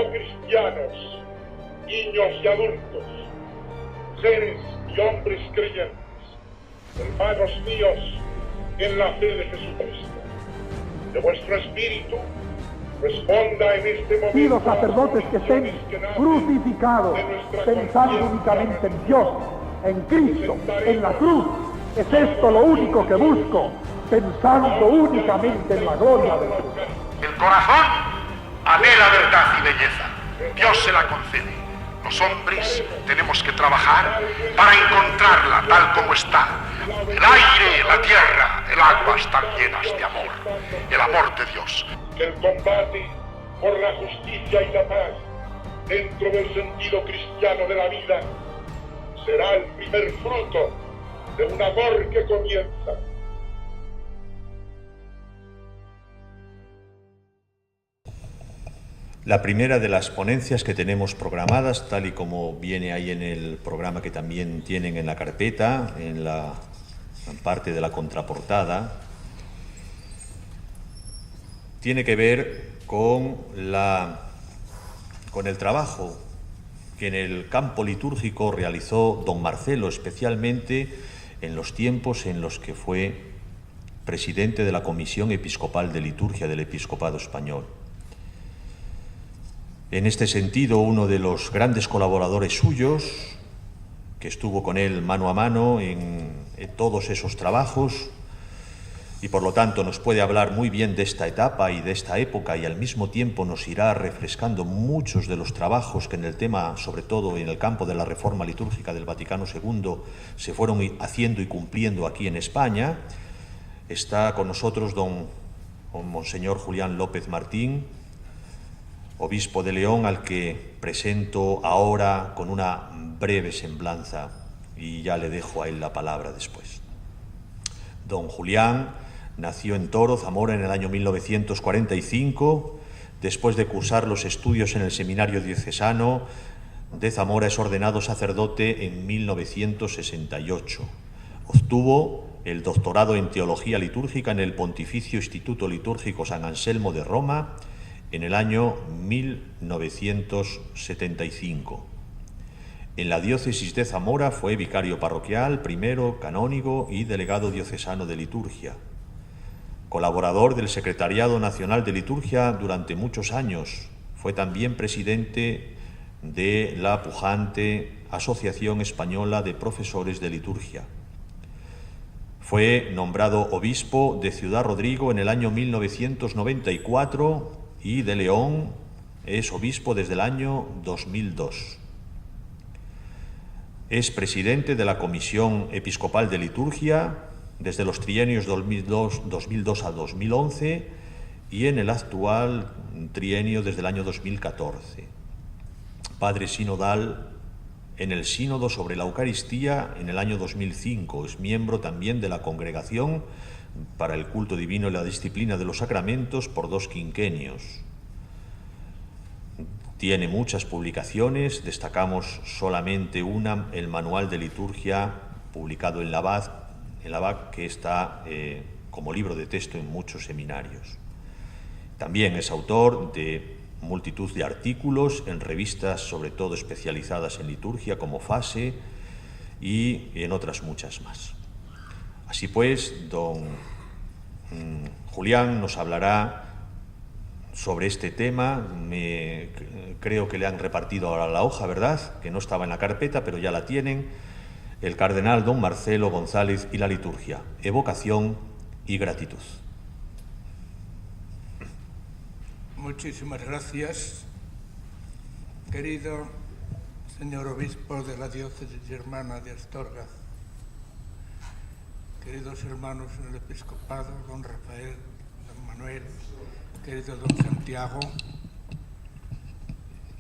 no cristianos, niños y adultos, mujeres y hombres creyentes, hermanos míos, en la fe de Jesucristo, de vuestro espíritu responda en este momento. Y los sacerdotes que estén crucificados, pensando únicamente en Dios, en Cristo, en la cruz, es esto lo único que busco, pensando únicamente en la gloria de Dios. El corazón anhela verdad y belleza. Dios se la concede. Los hombres tenemos que trabajar para encontrarla tal como está. El aire, la tierra, el agua están llenas de amor. El amor de Dios. El combate por la justicia y la paz dentro del sentido cristiano de la vida será el primer fruto de un amor que comienza. La primera de las ponencias que tenemos programadas, tal y como viene ahí en el programa que también tienen en la carpeta, en la parte de la contraportada, tiene que ver con el trabajo que en el campo litúrgico realizó don Marcelo, especialmente en los tiempos en los que fue presidente de la Comisión Episcopal de Liturgia del Episcopado Español. En este sentido, uno de los grandes colaboradores suyos, que estuvo con él mano a mano en todos esos trabajos, y por lo tanto nos puede hablar muy bien de esta etapa y de esta época, y al mismo tiempo nos irá refrescando muchos de los trabajos que en el tema, sobre todo en el campo de la reforma litúrgica del Vaticano II, se fueron haciendo y cumpliendo aquí en España. Está con nosotros don Monseñor Julián López Martín, obispo de León, al que presento ahora con una breve semblanza, y ya le dejo a él la palabra después. Don Julián nació en Toro, Zamora, en el año 1945. Después de cursar los estudios en el Seminario Diocesano de Zamora, es ordenado sacerdote en 1968. Obtuvo el doctorado en Teología Litúrgica en el Pontificio Instituto Litúrgico San Anselmo de Roma en el año 1975. En la diócesis de Zamora fue vicario parroquial, primero, canónigo y delegado diocesano de liturgia. Colaborador del Secretariado Nacional de Liturgia durante muchos años, fue también presidente de la pujante Asociación Española de Profesores de Liturgia. Fue nombrado obispo de Ciudad Rodrigo en el año 1994 y de León es obispo desde el año 2002. Es presidente de la Comisión Episcopal de Liturgia desde los trienios 2002 a 2011 y en el actual trienio desde el año 2014. Padre sinodal en el Sínodo sobre la Eucaristía en el año 2005. Es miembro también de la Congregación para el Culto Divino y la Disciplina de los Sacramentos por 2 quinquenios. Tiene muchas publicaciones, destacamos solamente una, el Manual de Liturgia, publicado en la BAC, que está como libro de texto en muchos seminarios. También es autor de multitud de artículos en revistas, sobre todo especializadas en liturgia, como Fase, y en otras muchas más. Así pues, don Julián nos hablará sobre este tema. Creo que le han repartido ahora la hoja, ¿verdad?, que no estaba en la carpeta, pero ya la tienen. El cardenal don Marcelo González y la liturgia, evocación y gratitud. Muchísimas gracias, querido señor obispo de la diócesis hermana de Astorga, queridos hermanos en el episcopado, don Rafael, don Manuel, querido don Santiago,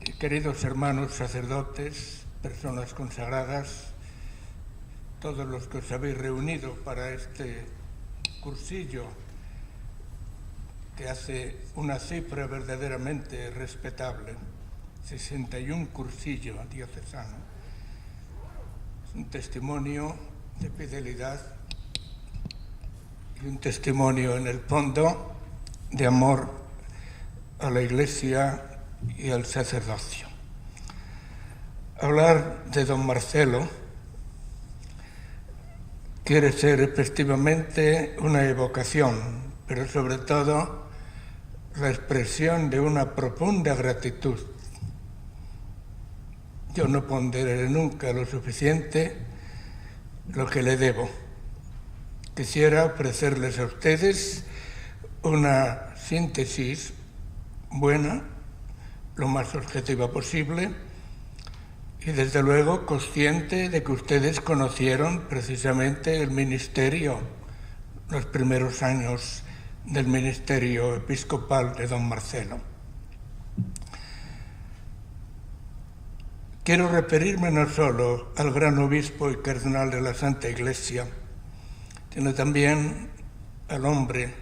y queridos hermanos sacerdotes, personas consagradas, todos los que os habéis reunido para este cursillo que hace una cifra verdaderamente respetable, 61 cursillo diocesano. Es un testimonio de fidelidad y un testimonio en el fondo de amor a la Iglesia y al sacerdocio. Hablar de don Marcelo quiere ser efectivamente una evocación, pero sobre todo la expresión de una profunda gratitud. Yo no ponderaré nunca lo suficiente lo que le debo. Quisiera ofrecerles a ustedes una síntesis buena, lo más objetiva posible, y desde luego consciente de que ustedes conocieron precisamente el ministerio, los primeros años del ministerio episcopal de don Marcelo. Quiero referirme no solo al gran obispo y cardenal de la Santa Iglesia, sino también al hombre,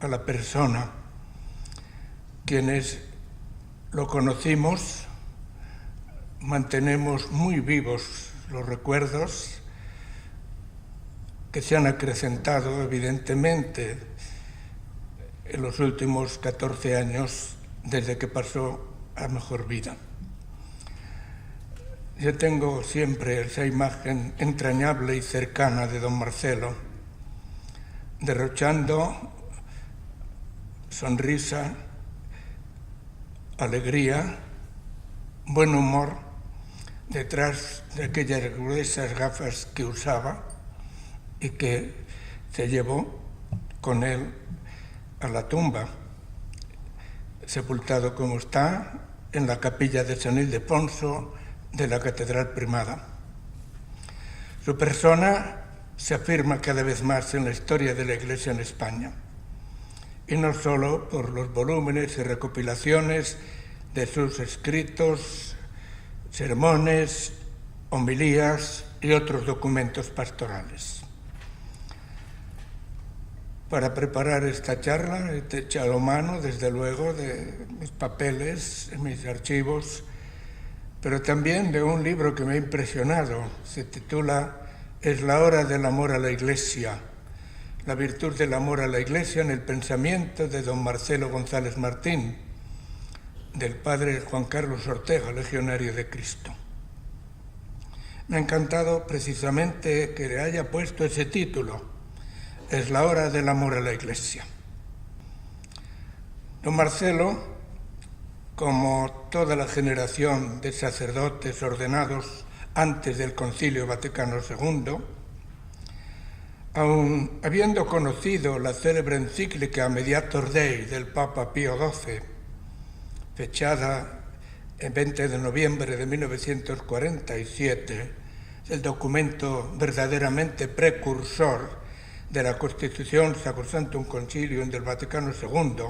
a la persona, quienes lo conocimos, mantenemos muy vivos los recuerdos que se han acrecentado evidentemente en los últimos 14 años desde que pasó a mejor vida. Yo tengo siempre esa imagen entrañable y cercana de don Marcelo, derrochando sonrisa, alegría, buen humor, detrás de aquellas gruesas gafas que usaba y que se llevó con él a la tumba, sepultado como está en la capilla de San Ildefonso de la Catedral Primada. Su persona se afirma cada vez más en la historia de la Iglesia en España, y no solo por los volúmenes y recopilaciones de sus escritos, sermones, homilías y otros documentos pastorales. Para preparar esta charla he echado mano, desde luego, de mis papeles, de mis archivos, pero también de un libro que me ha impresionado. Se titula «Es la hora del amor a la Iglesia, la virtud del amor a la Iglesia en el pensamiento de don Marcelo González Martín», del padre Juan Carlos Ortega, legionario de Cristo. Me ha encantado precisamente que le haya puesto ese título, «Es la hora del amor a la Iglesia». Don Marcelo, como toda la generación de sacerdotes ordenados antes del Concilio Vaticano II, aun habiendo conocido la célebre encíclica Mediator Dei del Papa Pío XII, fechada el 20 de noviembre de 1947, el documento verdaderamente precursor de la Constitución Sacrosanctum Concilium del Vaticano II,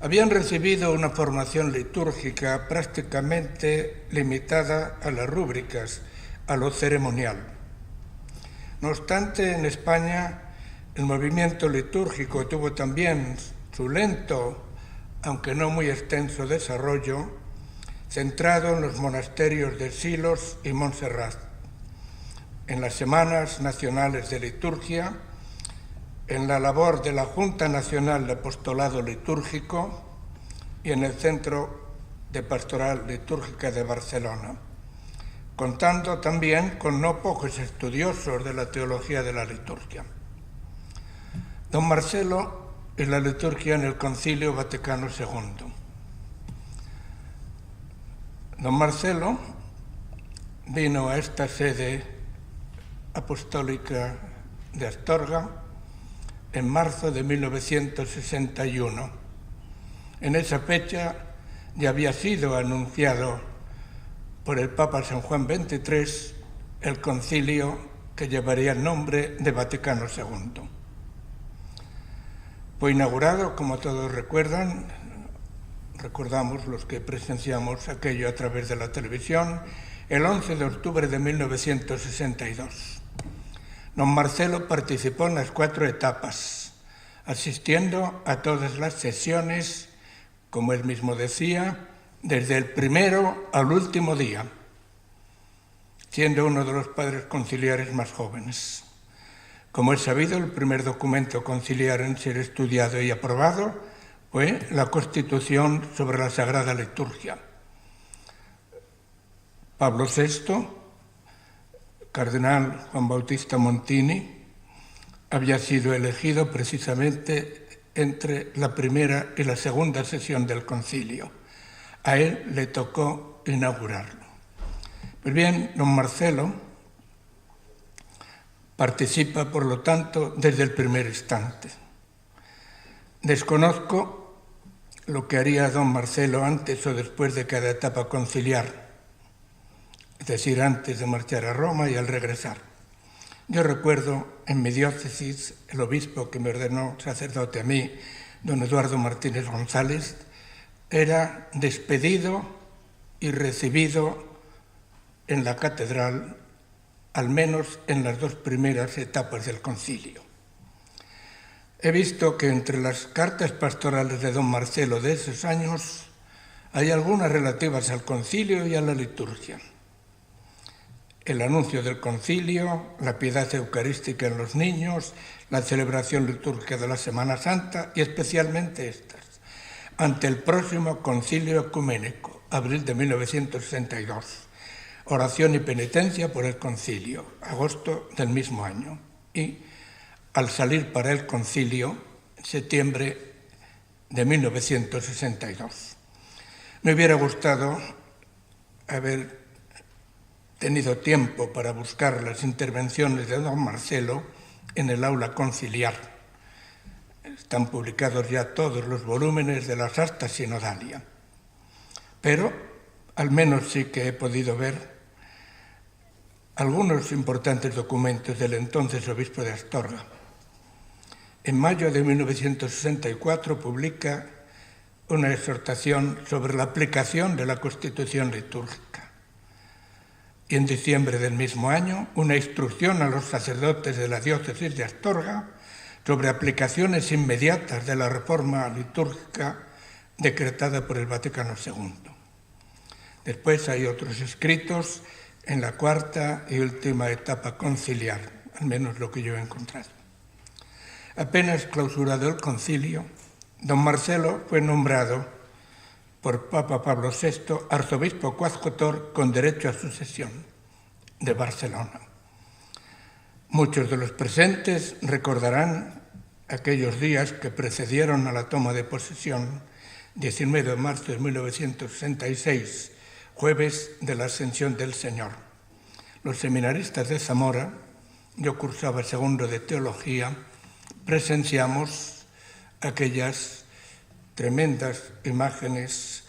habían recibido una formación litúrgica prácticamente limitada a las rúbricas, a lo ceremonial. No obstante, en España el movimiento litúrgico tuvo también su lento, aunque no muy extenso desarrollo, centrado en los monasterios de Silos y Montserrat, en las Semanas Nacionales de Liturgia, en la labor de la Junta Nacional de Apostolado Litúrgico y en el Centro de Pastoral Litúrgica de Barcelona, contando también con no pocos estudiosos de la teología de la liturgia. Don Marcelo y la liturgia en el Concilio Vaticano II. Don Marcelo vino a esta sede apostólica de Astorga en marzo de 1961. En esa fecha ya había sido anunciado por el Papa San Juan XXIII el concilio que llevaría el nombre de Vaticano II. Fue inaugurado, como todos recuerdan, recordamos los que presenciamos aquello a través de la televisión, el 11 de octubre de 1962. Don Marcelo participó en las 4 etapas, asistiendo a todas las sesiones, como él mismo decía, desde el primero al último día, siendo uno de los padres conciliares más jóvenes. Como es sabido, el primer documento conciliar en ser estudiado y aprobado fue la Constitución sobre la Sagrada Liturgia. Pablo VI, cardenal Juan Bautista Montini, había sido elegido precisamente entre la primera y la segunda sesión del concilio. A él le tocó inaugurarlo. Pues bien, don Marcelo participa, por lo tanto, desde el primer instante. Desconozco lo que haría don Marcelo antes o después de cada etapa conciliar, es decir, antes de marchar a Roma y al regresar. Yo recuerdo en mi diócesis el obispo que me ordenó sacerdote a mí, don Eduardo Martínez González, era despedido y recibido en la catedral, al menos en las 2 primeras etapas del concilio. He visto que entre las cartas pastorales de don Marcelo de esos años hay algunas relativas al concilio y a la liturgia. El anuncio del concilio, la piedad eucarística en los niños, la celebración litúrgica de la Semana Santa y especialmente estas. Ante el próximo concilio ecuménico, abril de 1962. Oración y penitencia por el concilio, agosto del mismo año. Y al salir para el concilio, septiembre de 1962. Me hubiera gustado haber tenido tiempo para buscar las intervenciones de don Marcelo en el aula conciliar. Están publicados ya todos los volúmenes de las actas sinodalia. Pero al menos sí que he podido ver algunos importantes documentos del entonces obispo de Astorga. En mayo de 1964 publica una exhortación sobre la aplicación de la Constitución litúrgica. Y en diciembre del mismo año, una instrucción a los sacerdotes de la diócesis de Astorga sobre aplicaciones inmediatas de la reforma litúrgica decretada por el Vaticano II. Después hay otros escritos en la 4ª y última etapa conciliar, al menos lo que yo he encontrado. Apenas clausurado el concilio, don Marcelo fue nombrado por Papa Pablo VI arzobispo coadjutor con derecho a sucesión de Barcelona. Muchos de los presentes recordarán aquellos días que precedieron a la toma de posesión, 19 de marzo de 1966, jueves de la Ascensión del Señor. Los seminaristas de Zamora, yo cursaba segundo de teología, presenciamos aquellas tremendas imágenes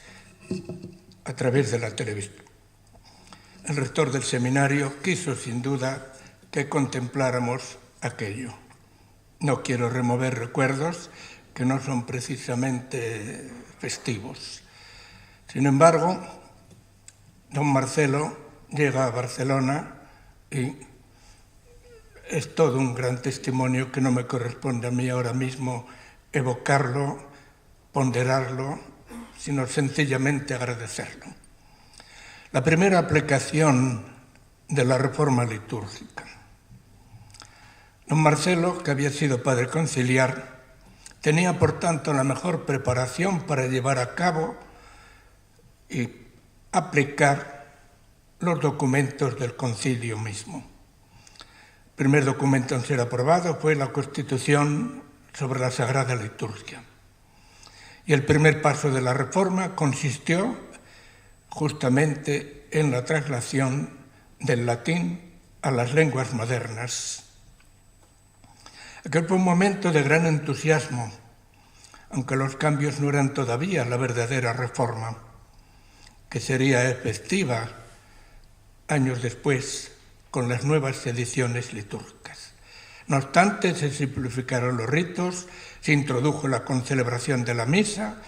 a través de la televisión. El rector del seminario quiso sin duda que contempláramos aquello. No quiero remover recuerdos que no son precisamente festivos. Sin embargo, don Marcelo llega a Barcelona y es todo un gran testimonio que no me corresponde a mí ahora mismo evocarlo, ponderarlo, sino sencillamente agradecerlo. La primera aplicación de la reforma litúrgica. Don Marcelo, que había sido padre conciliar, tenía por tanto la mejor preparación para llevar a cabo y aplicar los documentos del concilio mismo. El primer documento en ser aprobado fue la Constitución sobre la Sagrada Liturgia. Y el primer paso de la reforma consistió justamente en la traslación del latín a las lenguas modernas. Aquel fue un momento de gran entusiasmo, aunque los cambios no eran todavía la verdadera reforma, que sería efectiva años después con las nuevas ediciones litúrgicas. No obstante, se simplificaron los ritos, se introdujo la concelebración de la misa,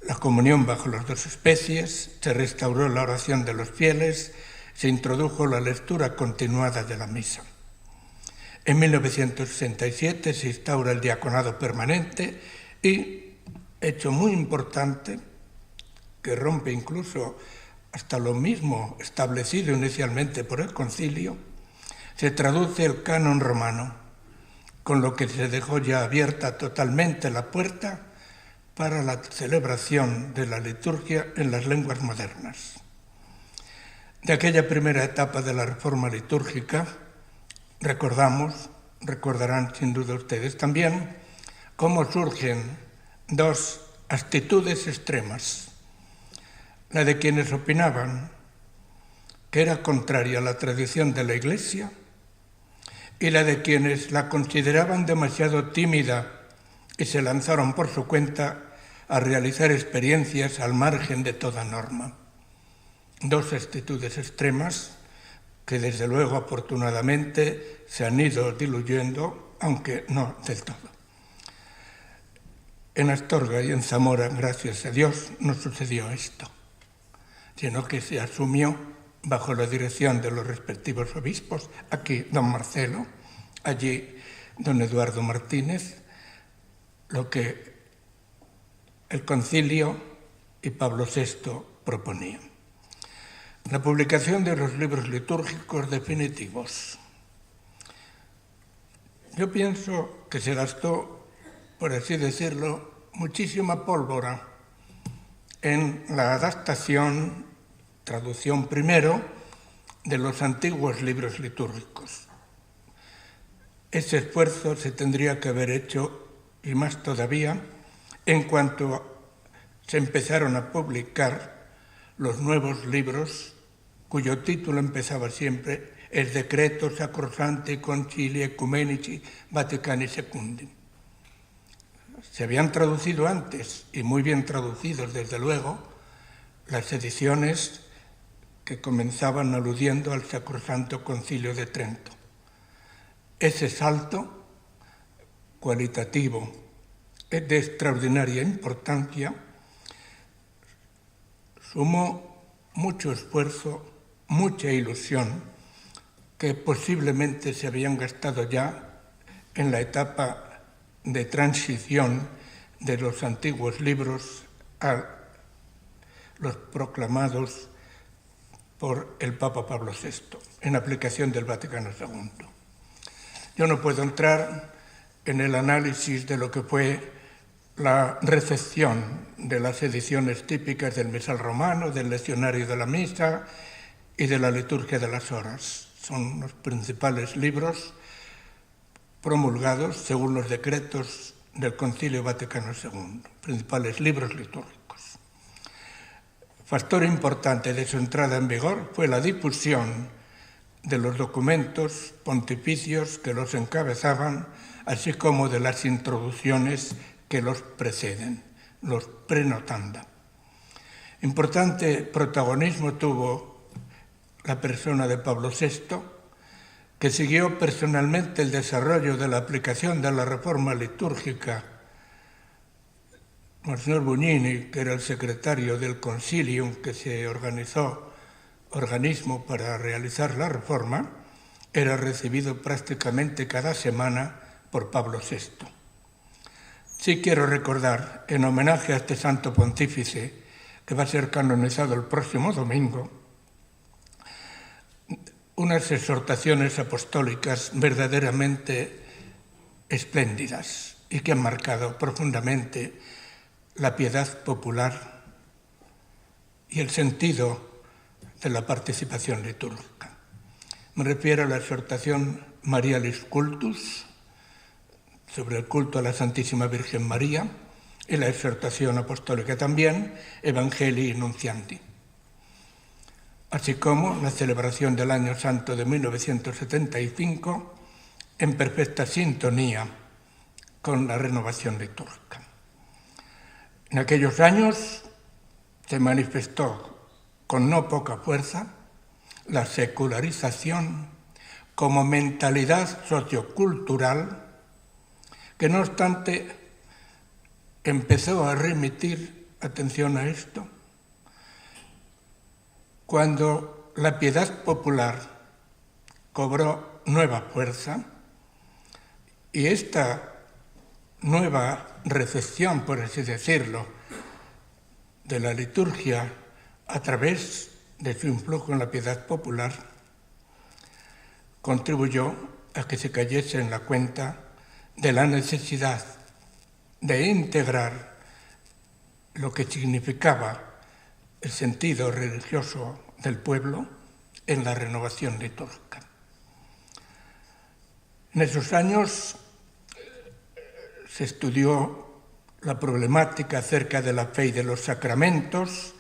la comunión bajo las 2 especies, se restauró la oración de los fieles, se introdujo la lectura continuada de la misa. En 1967 se instaura el diaconado permanente y, hecho muy importante, que rompe incluso hasta lo mismo establecido inicialmente por el concilio, se traduce el canon romano, con lo que se dejó ya abierta totalmente la puerta para la celebración de la liturgia en las lenguas modernas. De aquella primera etapa de la reforma litúrgica, recordarán sin duda ustedes también, cómo surgen dos actitudes extremas. La de quienes opinaban que era contraria a la tradición de la Iglesia y la de quienes la consideraban demasiado tímida y se lanzaron por su cuenta a realizar experiencias al margen de toda norma. Dos actitudes extremas que desde luego afortunadamente se han ido diluyendo, aunque no del todo. En Astorga y en Zamora, gracias a Dios, no sucedió esto, sino que se asumió bajo la dirección de los respectivos obispos, aquí don Marcelo, allí don Eduardo Martínez, lo que el concilio y Pablo VI proponían. La publicación de los libros litúrgicos definitivos. Yo pienso que se gastó, por así decirlo, muchísima pólvora en la adaptación, traducción primero, de los antiguos libros litúrgicos. Ese esfuerzo se tendría que haber hecho, y más todavía, en cuanto se empezaron a publicar los nuevos libros cuyo título empezaba siempre es Decreto Sacrosancti Concilii Ecumenici Vaticani Secundum. Se habían traducido antes, y muy bien traducidos desde luego, las ediciones que comenzaban aludiendo al Sacrosanto Concilio de Trento. Ese salto cualitativo es de extraordinaria importancia, sumó mucho esfuerzo, mucha ilusión, que posiblemente se habían gastado ya en la etapa de transición de los antiguos libros a los proclamados por el Papa Pablo VI, en aplicación del Vaticano II. Yo no puedo entrar en el análisis de lo que fue la recepción de las ediciones típicas del Misal Romano, del Leccionario de la Misa y de la Liturgia de las Horas. Son los principales libros promulgados según los decretos del Concilio Vaticano II, principales libros litúrgicos. Factor importante de su entrada en vigor fue la difusión de los documentos pontificios que los encabezaban, así como de las introducciones que los preceden, los prenotanda. Importante protagonismo tuvo la persona de Pablo VI, que siguió personalmente el desarrollo de la aplicación de la reforma litúrgica. Monsignor Bugnini, que era el secretario del Concilium que se organismo para realizar la reforma, era recibido prácticamente cada semana por Pablo VI. Sí quiero recordar, en homenaje a este santo pontífice, que va a ser canonizado el próximo domingo, unas exhortaciones apostólicas verdaderamente espléndidas y que han marcado profundamente la piedad popular y el sentido de la participación litúrgica. Me refiero a la exhortación Marialis Cultus, sobre el culto a la Santísima Virgen María, y la exhortación apostólica también, Evangelii Nunciandi, así como la celebración del Año Santo de 1975 en perfecta sintonía con la renovación litúrgica. En aquellos años se manifestó con no poca fuerza la secularización como mentalidad sociocultural que, no obstante, empezó a remitir, atención a esto, cuando la piedad popular cobró nueva fuerza y esta nueva recepción, por así decirlo, de la liturgia a través de su influjo en la piedad popular, contribuyó a que se cayese en la cuenta de la necesidad de integrar lo que significaba el sentido religioso del pueblo en la renovación litúrgica. En esos años se estudió la problemática acerca de la fe y de los sacramentos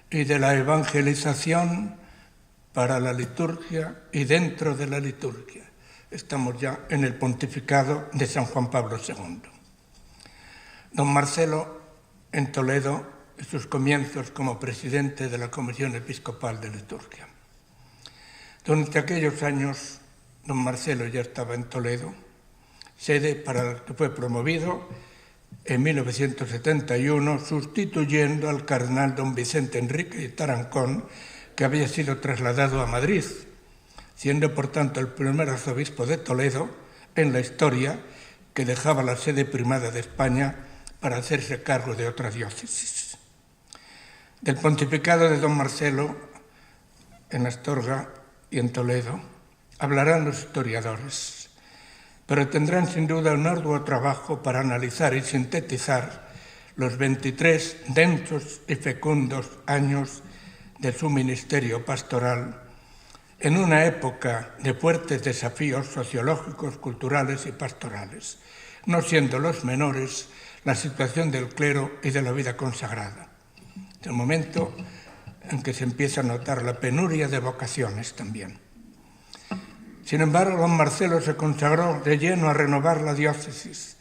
y de la evangelización para la liturgia y dentro de la liturgia. Estamos ya en el pontificado de San Juan Pablo II. Don Marcelo, en Toledo, en sus comienzos como presidente de la Comisión Episcopal de Liturgia. Durante aquellos años, don Marcelo ya estaba en Toledo, sede para la que fue promovido en 1971, sustituyendo al cardenal don Vicente Enrique Tarancón, que había sido trasladado a Madrid, siendo por tanto el primer arzobispo de Toledo en la historia que dejaba la sede primada de España para hacerse cargo de otra diócesis. Del pontificado de don Marcelo en Astorga y en Toledo hablarán los historiadores, pero tendrán sin duda un arduo trabajo para analizar y sintetizar los 23 densos y fecundos años de su ministerio pastoral en una época de fuertes desafíos sociológicos, culturales y pastorales, no siendo los menores la situación del clero y de la vida consagrada. Es el momento en que se empieza a notar la penuria de vocaciones también. Sin embargo, don Marcelo se consagró de lleno a renovar la diócesis,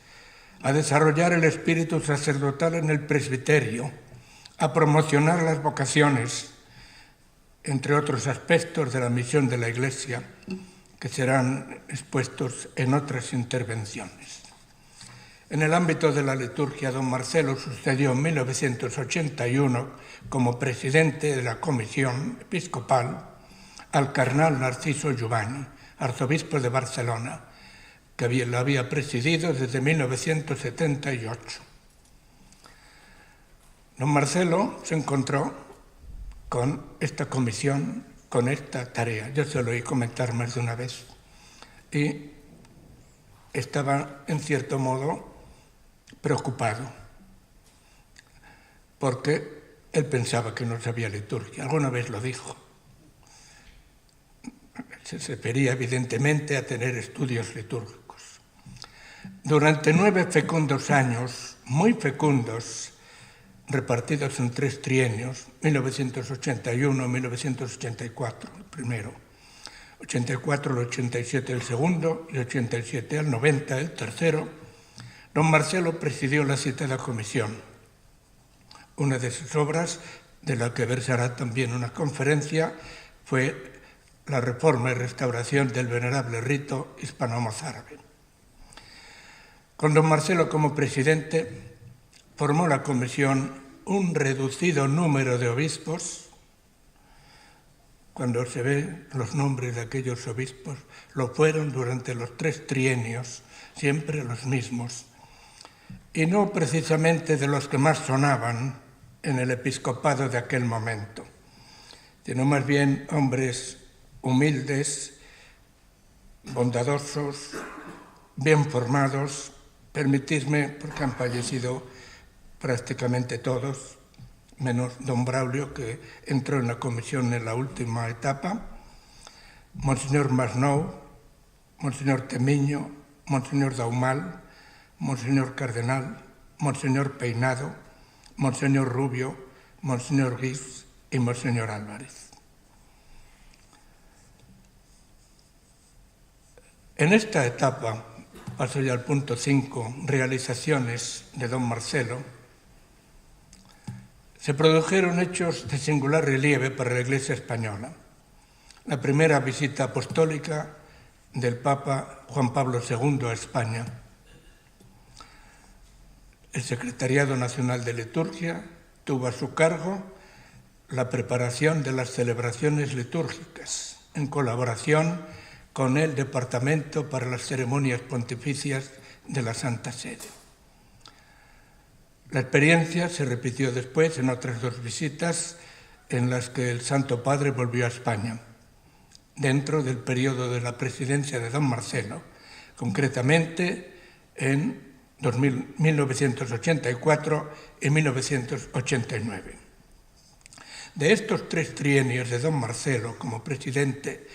a desarrollar el espíritu sacerdotal en el presbiterio, a promocionar las vocaciones, entre otros aspectos de la misión de la Iglesia, que serán expuestos en otras intervenciones. En el ámbito de la liturgia, don Marcelo sucedió en 1981 como presidente de la Comisión Episcopal al cardenal Narciso Giovanni, arzobispo de Barcelona, que la había presidido desde 1978. Don Marcelo se encontró con esta comisión, con esta tarea. Yo se lo oí comentar más de una vez. Y estaba, en cierto modo, preocupado, porque él pensaba que no sabía liturgia. Alguna vez lo dijo. Se refería evidentemente a tener estudios litúrgicos. Durante 9 fecundos años, muy fecundos, repartidos en 3 trienios, 1981-1984, el primero, 84 al 87 el segundo y 87 al 90 el tercero, don Marcelo presidió la citada comisión. Una de sus obras, de la que versará también una conferencia, fue la reforma y restauración del venerable rito hispano-mozárabe. Con don Marcelo como presidente, formó la comisión un reducido número de obispos. Cuando se ven los nombres de aquellos obispos, lo fueron durante los 3 trienios, siempre los mismos, y no precisamente de los que más sonaban en el episcopado de aquel momento, sino más bien hombres humildes, bondadosos, bien formados. Permitidme, porque han fallecido prácticamente todos, menos don Braulio, que entró en la comisión en la última etapa, Monseñor Masnou, Monseñor Temiño, Monseñor Daumal, Monseñor Cardenal, Monseñor Peinado, Monseñor Rubio, Monseñor Guix y Monseñor Álvarez. En esta etapa, paso ya al punto 5, realizaciones de don Marcelo, se produjeron hechos de singular relieve para la Iglesia española. La primera visita apostólica del Papa Juan Pablo II a España. El Secretariado Nacional de Liturgia tuvo a su cargo la preparación de las celebraciones litúrgicas, en colaboración con el Departamento para las Ceremonias Pontificias de la Santa Sede. La experiencia se repitió después en otras 2 visitas en las que el Santo Padre volvió a España, dentro del periodo de la presidencia de don Marcelo, concretamente en 1984 y 1989. De estos 3 trienios de don Marcelo como presidente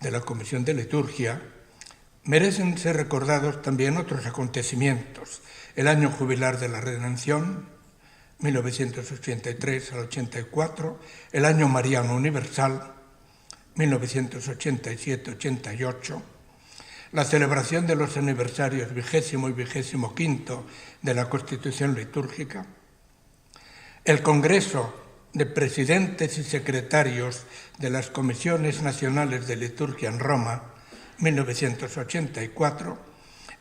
de la Comisión de Liturgia, merecen ser recordados también otros acontecimientos. El año jubilar de la Redención, 1983 al 84, el año mariano universal, 1987-88, la celebración de los aniversarios 20º y 25º de la Constitución litúrgica, el Congreso de Presidentes y Secretarios de las Comisiones Nacionales de Liturgia en Roma, 1984,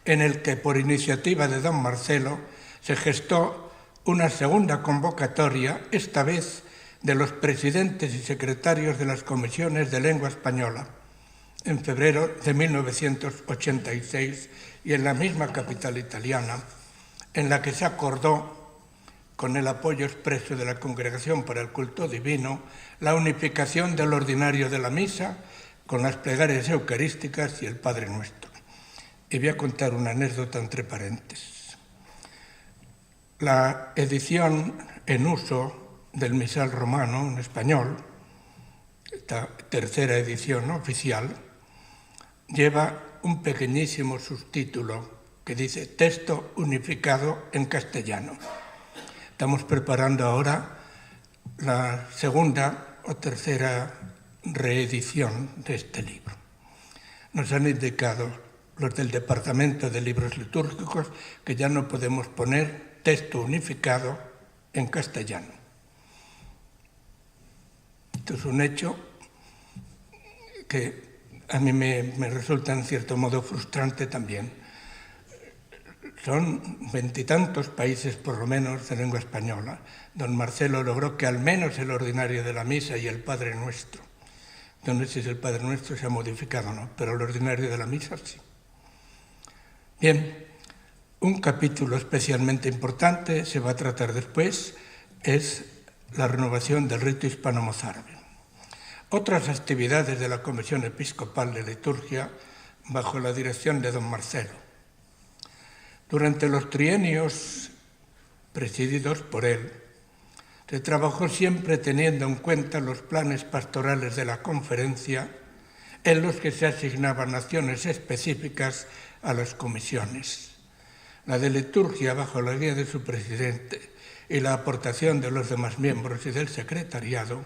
en el que, por iniciativa de don Marcelo, se gestó una segunda convocatoria, esta vez de los presidentes y secretarios de las comisiones de lengua española, en febrero de 1986, y en la misma capital italiana, en la que se acordó, con el apoyo expreso de la Congregación para el Culto Divino, la unificación del ordinario de la misa con las plegarias eucarísticas y el Padre Nuestro. Y voy a contar una anécdota entre paréntesis. La edición en uso del misal romano en español, esta tercera edición oficial, lleva un pequeñísimo subtítulo que dice Texto unificado en castellano. Estamos preparando ahora la segunda o tercera reedición de este libro. Nos han indicado los del Departamento de Libros Litúrgicos que ya no podemos poner texto unificado en castellano. Esto es un hecho que a mí me resulta en cierto modo frustrante también. Son 20 y tantos países, por lo menos, de lengua española. Don Marcelo logró que al menos el ordinario de la misa y el Padre Nuestro, yo no sé si el Padre Nuestro se ha modificado o no, pero el ordinario de la misa sí. Bien, un capítulo especialmente importante, se va a tratar después, es la renovación del rito hispano-mozárabe. Otras actividades de la Comisión Episcopal de Liturgia bajo la dirección de don Marcelo. Durante los trienios presididos por él, se trabajó siempre teniendo en cuenta los planes pastorales de la conferencia, en los que se asignaban acciones específicas a las comisiones. La de liturgia, bajo la guía de su presidente, y la aportación de los demás miembros y del secretariado,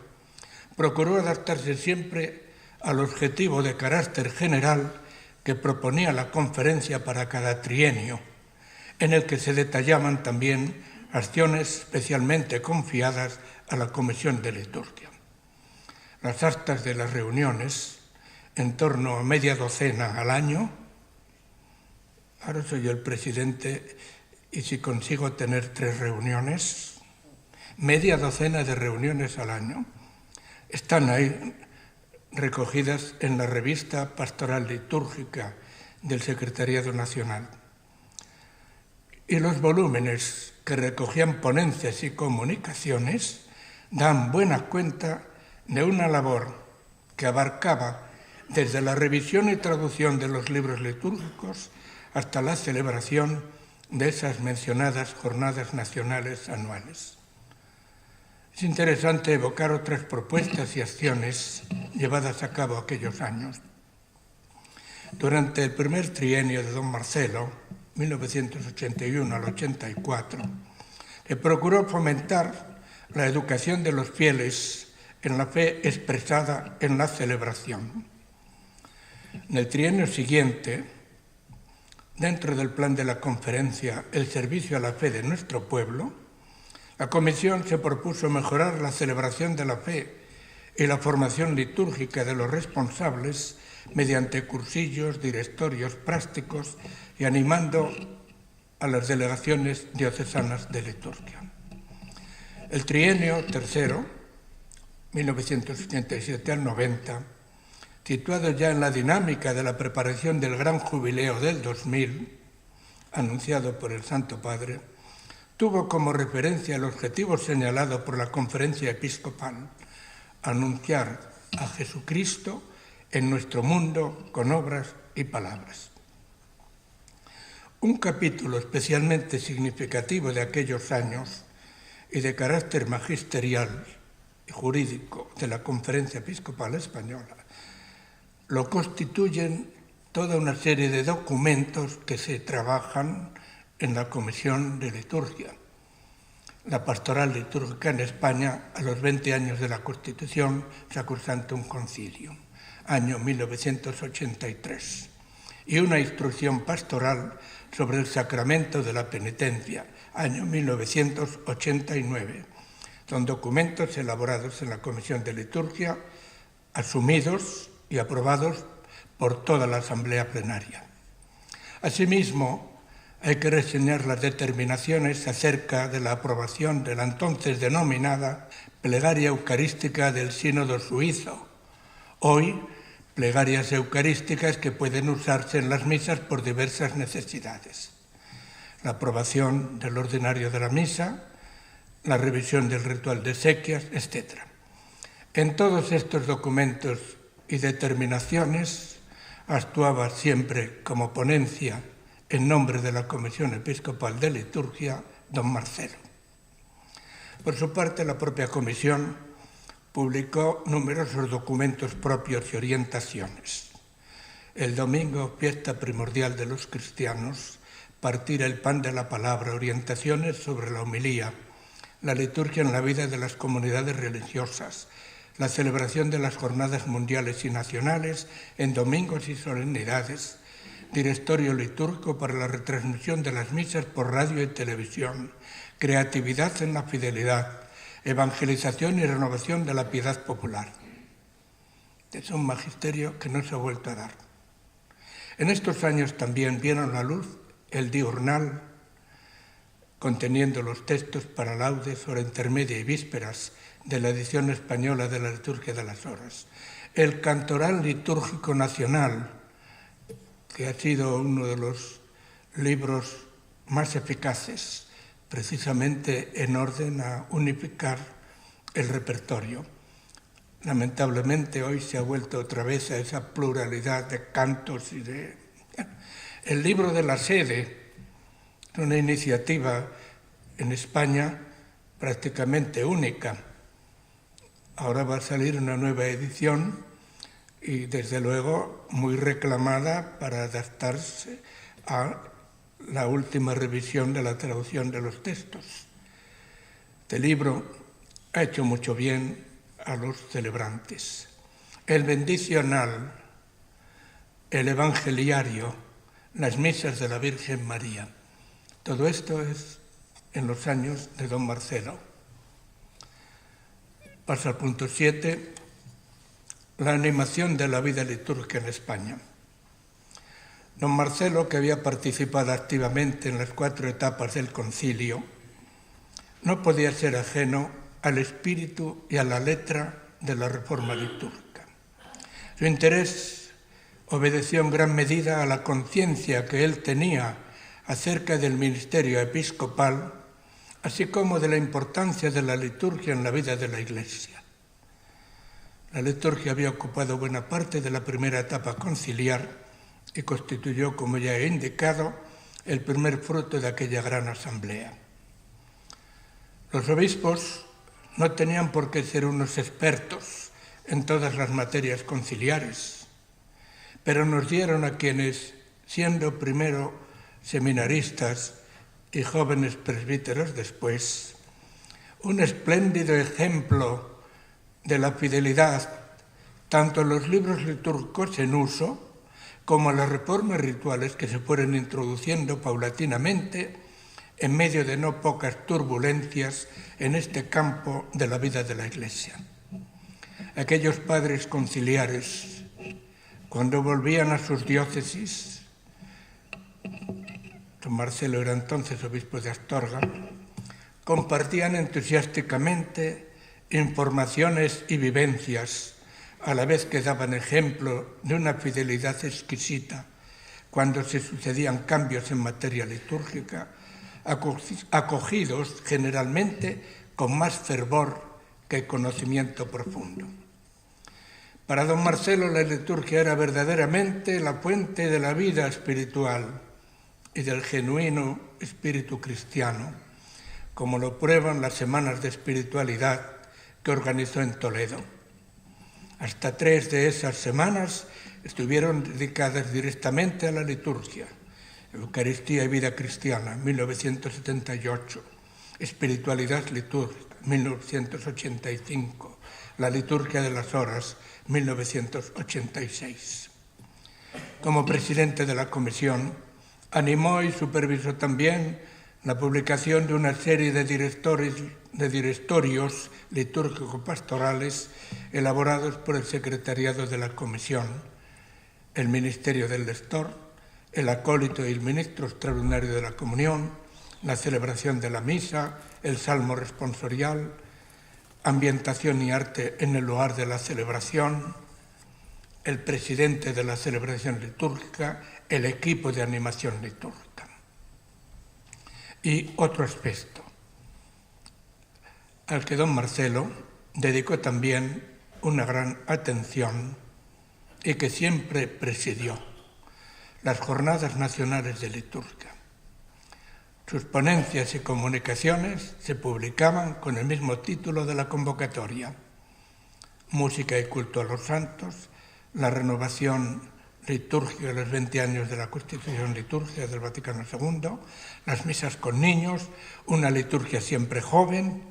procuró adaptarse siempre al objetivo de carácter general que proponía la conferencia para cada trienio, en el que se detallaban también acciones especialmente confiadas a la Comisión de Liturgia. Las actas de las reuniones, en torno a media docena al año, ahora soy yo el presidente y si consigo tener 3 reuniones, media docena de reuniones al año, están ahí recogidas en la revista Pastoral Litúrgica del Secretariado Nacional. Y los volúmenes que recogían ponencias y comunicaciones dan buena cuenta de una labor que abarcaba desde la revisión y traducción de los libros litúrgicos hasta la celebración de esas mencionadas jornadas nacionales anuales. Es interesante evocar otras propuestas y acciones llevadas a cabo aquellos años. Durante el primer trienio de don Marcelo, 1981 al 84, se procuró fomentar la educación de los fieles en la fe expresada en la celebración. En el trienio siguiente, dentro del plan de la conferencia El servicio a la fe de nuestro pueblo, la comisión se propuso mejorar la celebración de la fe y la formación litúrgica de los responsables mediante cursillos, directorios prácticos y animando a las delegaciones diocesanas de liturgia. El trienio tercero, 1987 al 90, situado ya en la dinámica de la preparación del gran jubileo del 2000, anunciado por el Santo Padre, tuvo como referencia el objetivo señalado por la Conferencia Episcopal: anunciar a Jesucristo en nuestro mundo con obras y palabras. Un capítulo especialmente significativo de aquellos años y de carácter magisterial y jurídico de la Conferencia Episcopal Española lo constituyen toda una serie de documentos que se trabajan en la Comisión de Liturgia. La pastoral litúrgica en España a los 20 años de la Constitución Sacrosanctum Concilium, año 1983, y una instrucción pastoral sobre el sacramento de la penitencia, año 1989. Son documentos elaborados en la Comisión de Liturgia, asumidos y aprobados por toda la Asamblea Plenaria. Asimismo, hay que reseñar las determinaciones acerca de la aprobación de la entonces denominada Plegaria Eucarística del Sínodo Suizo, hoy plegarias eucarísticas que pueden usarse en las misas por diversas necesidades. La aprobación del ordinario de la misa, la revisión del ritual de exequias, etc. En todos estos documentos y determinaciones actuaba siempre como ponencia en nombre de la Comisión Episcopal de Liturgia, don Marcelo. Por su parte, la propia Comisión publicó numerosos documentos propios y orientaciones. El domingo, fiesta primordial de los cristianos, partir el pan de la palabra, orientaciones sobre la homilía, la liturgia en la vida de las comunidades religiosas, la celebración de las jornadas mundiales y nacionales en domingos y solemnidades, directorio litúrgico para la retransmisión de las misas por radio y televisión, creatividad en la fidelidad, evangelización y renovación de la piedad popular. Es un magisterio que no se ha vuelto a dar. En estos años también vieron a la luz el diurnal, conteniendo los textos para laudes, hora intermedia y vísperas de la edición española de la Liturgia de las Horas, el Cantoral Litúrgico Nacional, que ha sido uno de los libros más eficaces, precisamente en orden a unificar el repertorio. Lamentablemente hoy se ha vuelto otra vez a esa pluralidad de cantos y de... El libro de la sede es una iniciativa en España prácticamente única. Ahora va a salir una nueva edición y desde luego muy reclamada para adaptarse a la última revisión de la traducción de los textos. Este libro ha hecho mucho bien a los celebrantes. El bendicional, el evangeliario, las misas de la Virgen María. Todo esto es en los años de don Marcelo. Paso al punto 7. La animación de la vida litúrgica en España. Don Marcelo, que había participado activamente en las 4 etapas del concilio, no podía ser ajeno al espíritu y a la letra de la reforma litúrgica. Su interés obedeció en gran medida a la conciencia que él tenía acerca del ministerio episcopal, así como de la importancia de la liturgia en la vida de la Iglesia. La liturgia había ocupado buena parte de la primera etapa conciliar y constituyó, como ya he indicado, el primer fruto de aquella gran asamblea. Los obispos no tenían por qué ser unos expertos en todas las materias conciliares, pero nos dieron a quienes, siendo primero seminaristas y jóvenes presbíteros después, un espléndido ejemplo de la fidelidad tanto en los libros litúrgicos en uso como en las reformas rituales que se fueron introduciendo paulatinamente en medio de no pocas turbulencias en este campo de la vida de la Iglesia. Aquellos padres conciliares, cuando volvían a sus diócesis, don Marcelo era entonces obispo de Astorga, compartían entusiásticamente informaciones y vivencias, a la vez que daban ejemplo de una fidelidad exquisita cuando se sucedían cambios en materia litúrgica, acogidos generalmente con más fervor que conocimiento profundo. Para don Marcelo la liturgia era verdaderamente la fuente de la vida espiritual, y del genuino espíritu cristiano, como lo prueban las semanas de espiritualidad que organizó en Toledo. Hasta 3 de esas semanas estuvieron dedicadas directamente a la liturgia. Eucaristía y vida cristiana, 1978. Espiritualidad litúrgica, 1985. La liturgia de las horas, 1986. Como presidente de la comisión, animó y supervisó también la publicación de una serie de directorios litúrgico-pastorales elaborados por el secretariado de la comisión, el ministerio del lector, el acólito y el ministro extraordinario de la comunión, la celebración de la misa, el salmo responsorial, ambientación y arte en el lugar de la celebración, el presidente de la celebración litúrgica, el equipo de animación litúrgica. Y otro aspecto, al que don Marcelo dedicó también una gran atención y que siempre presidió: las Jornadas Nacionales de Liturgia. Sus ponencias y comunicaciones se publicaban con el mismo título de la convocatoria: Música y culto a los santos, la renovación litúrgica de los 20 años de la Constitución Litúrgica del Vaticano II, las misas con niños, una liturgia siempre joven,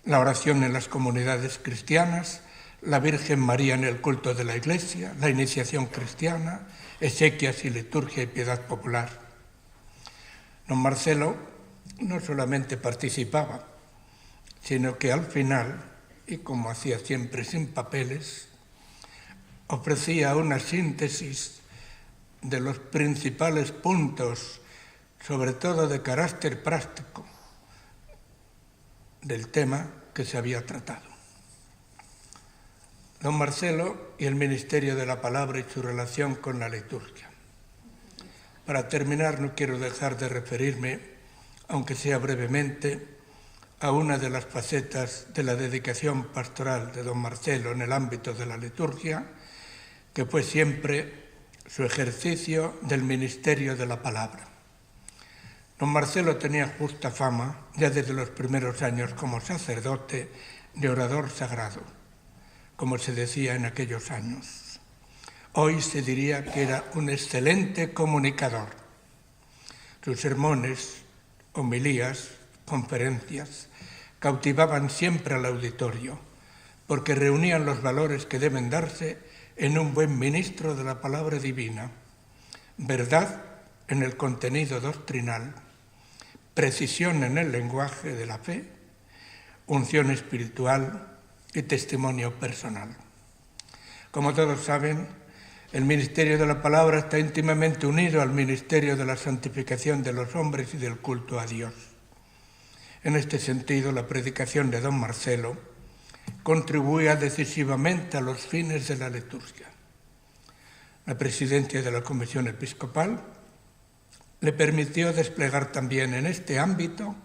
la oración en las comunidades cristianas, la Virgen María en el culto de la Iglesia, la iniciación cristiana, exequias y liturgia y piedad popular. Don Marcelo no solamente participaba, sino que al final, y como hacía siempre sin papeles, ofrecía una síntesis de los principales puntos, sobre todo de carácter práctico, del tema que se había tratado. Don Marcelo y el Ministerio de la Palabra y su relación con la liturgia. Para terminar, no quiero dejar de referirme, aunque sea brevemente, a una de las facetas de la dedicación pastoral de don Marcelo en el ámbito de la liturgia, que fue siempre su ejercicio del ministerio de la palabra. Don Marcelo tenía justa fama, ya desde los primeros años como sacerdote, de orador sagrado, como se decía en aquellos años. Hoy se diría que era un excelente comunicador. Sus sermones, homilías, conferencias, cautivaban siempre al auditorio, porque reunían los valores que deben darse en un buen ministro de la palabra divina: verdad en el contenido doctrinal, precisión en el lenguaje de la fe, unción espiritual y testimonio personal. Como todos saben, el ministerio de la palabra está íntimamente unido al ministerio de la santificación de los hombres y del culto a Dios. En este sentido, la predicación de don Marcelo contribuía decisivamente a los fines de la liturgia. La presidencia de la Comisión Episcopal le permitió desplegar también en este ámbito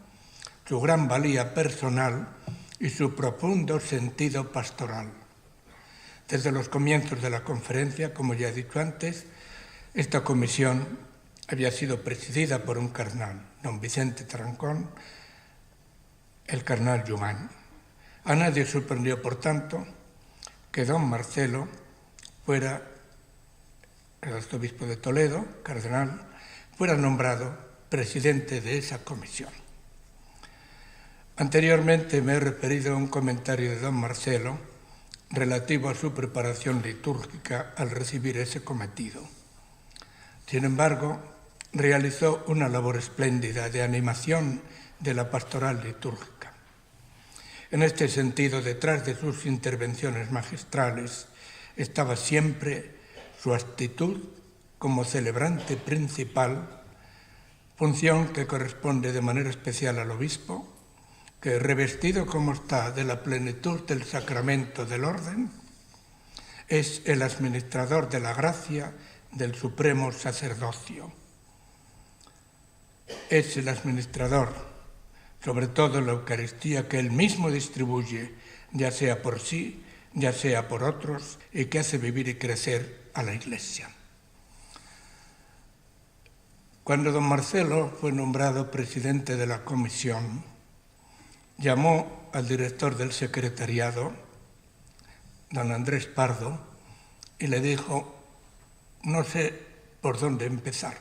su gran valía personal y su profundo sentido pastoral. Desde los comienzos de la conferencia, como ya he dicho antes, esta comisión había sido presidida por un cardenal, don Vicente Trancón, el cardenal Jumán. A nadie sorprendió, por tanto, que don Marcelo fuera, el arzobispo de Toledo, cardenal, fuera nombrado presidente de esa comisión. Anteriormente me he referido a un comentario de don Marcelo relativo a su preparación litúrgica al recibir ese cometido. Sin embargo, realizó una labor espléndida de animación de la pastoral litúrgica. En este sentido, detrás de sus intervenciones magistrales estaba siempre su actitud como celebrante principal, función que corresponde de manera especial al obispo, que, revestido como está de la plenitud del sacramento del orden, es el administrador de la gracia del supremo sacerdocio. Es el administrador, sobre todo la Eucaristía, que él mismo distribuye, ya sea por sí, ya sea por otros, y que hace vivir y crecer a la Iglesia. Cuando don Marcelo fue nombrado presidente de la comisión, llamó al director del secretariado, don Andrés Pardo, y le dijo: no sé por dónde empezar.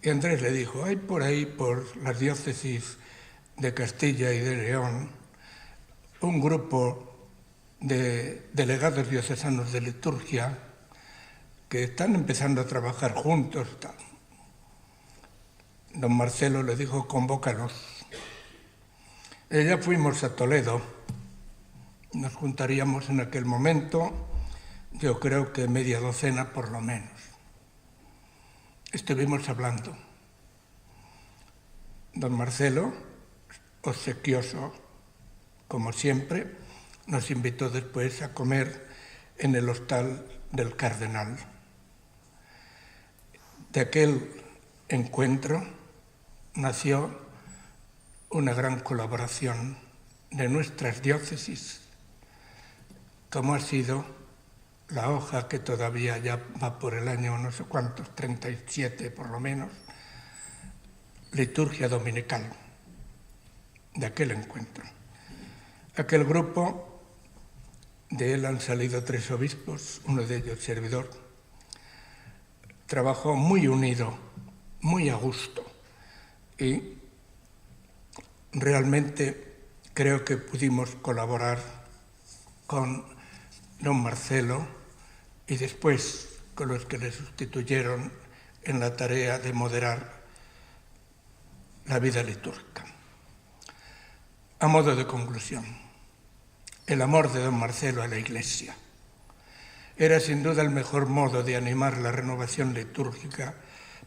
Y Andrés le dijo: hay por ahí, por las diócesis de Castilla y de León, un grupo de delegados diocesanos de liturgia que están empezando a trabajar juntos. Don Marcelo le dijo: convócalos. Ya fuimos a Toledo, nos juntaríamos en aquel momento, yo creo que media docena por lo menos. Estuvimos hablando. Don Marcelo, obsequioso, como siempre, nos invitó después a comer en el hostal del Cardenal. De aquel encuentro nació una gran colaboración de nuestras diócesis, como ha sido la hoja que todavía ya va por el año no sé cuántos, 37 por lo menos, liturgia dominical, de aquel encuentro. Aquel grupo, de él han salido 3 obispos, uno de ellos servidor, trabajó muy unido, muy a gusto, y realmente creo que pudimos colaborar con don Marcelo y después con los que le sustituyeron en la tarea de moderar la vida litúrgica. A modo de conclusión, el amor de don Marcelo a la Iglesia era sin duda el mejor modo de animar la renovación litúrgica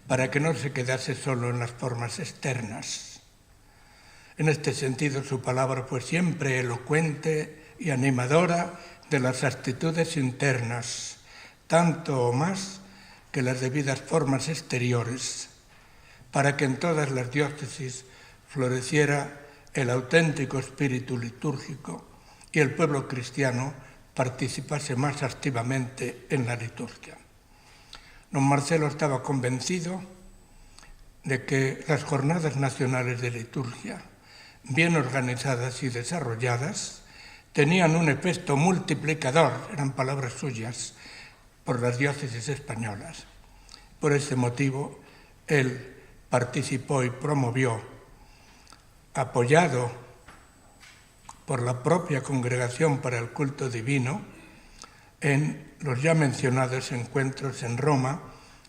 para que no se quedase solo en las formas externas. En este sentido, su palabra fue siempre elocuente y animadora de las actitudes internas, tanto o más que las debidas formas exteriores, para que en todas las diócesis floreciera el auténtico espíritu litúrgico y el pueblo cristiano participase más activamente en la liturgia. Don Marcelo estaba convencido de que las jornadas nacionales de liturgia, bien organizadas y desarrolladas, tenían un efecto multiplicador, eran palabras suyas, por las diócesis españolas. Por ese motivo, él participó y promovió, apoyado por la propia Congregación para el Culto Divino, en los ya mencionados encuentros en Roma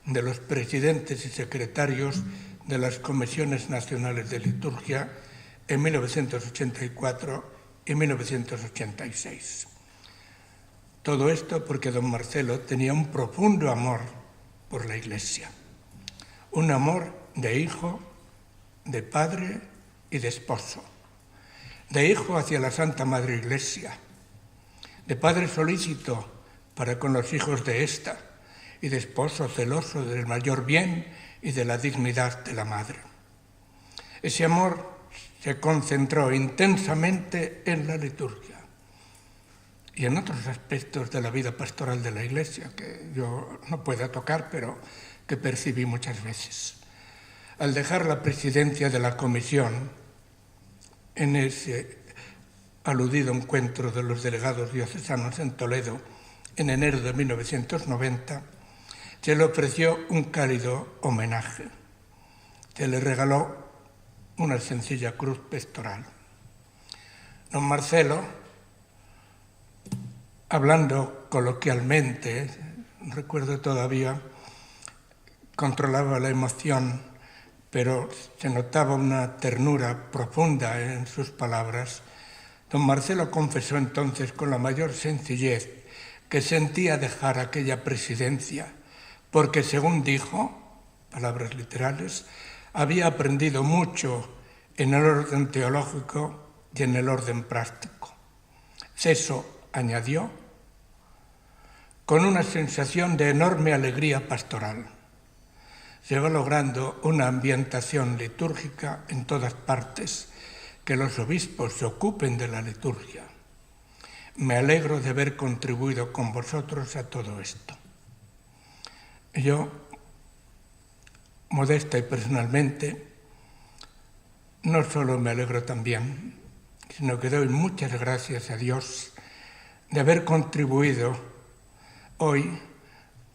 de los presidentes y secretarios de las Comisiones Nacionales de Liturgia en 1984 y 1986. Todo esto porque don Marcelo tenía un profundo amor por la Iglesia, un amor de hijo, de padre y de esposo, de hijo hacia la Santa Madre Iglesia, de padre solícito para con los hijos de ésta y de esposo celoso del mayor bien y de la dignidad de la madre. Ese amor se concentró intensamente en la liturgia y en otros aspectos de la vida pastoral de la Iglesia que yo no puedo tocar, pero que percibí muchas veces. Al dejar la presidencia de la comisión, en ese aludido encuentro de los delegados diocesanos en Toledo, en enero de 1990, se le ofreció un cálido homenaje. Se le regaló una sencilla cruz pastoral. Don Marcelo, hablando coloquialmente, recuerdo todavía, controlaba la emoción, pero se notaba una ternura profunda en sus palabras. Don Marcelo confesó entonces con la mayor sencillez que sentía dejar aquella presidencia, porque según dijo, palabras literales, había aprendido mucho en el orden teológico y en el orden práctico. Ceso, añadió, con una sensación de enorme alegría pastoral. Se va logrando una ambientación litúrgica en todas partes, que los obispos se ocupen de la liturgia. Me alegro de haber contribuido con vosotros a todo esto. Yo modesta y personalmente, no solo me alegro también, sino que doy muchas gracias a Dios de haber contribuido hoy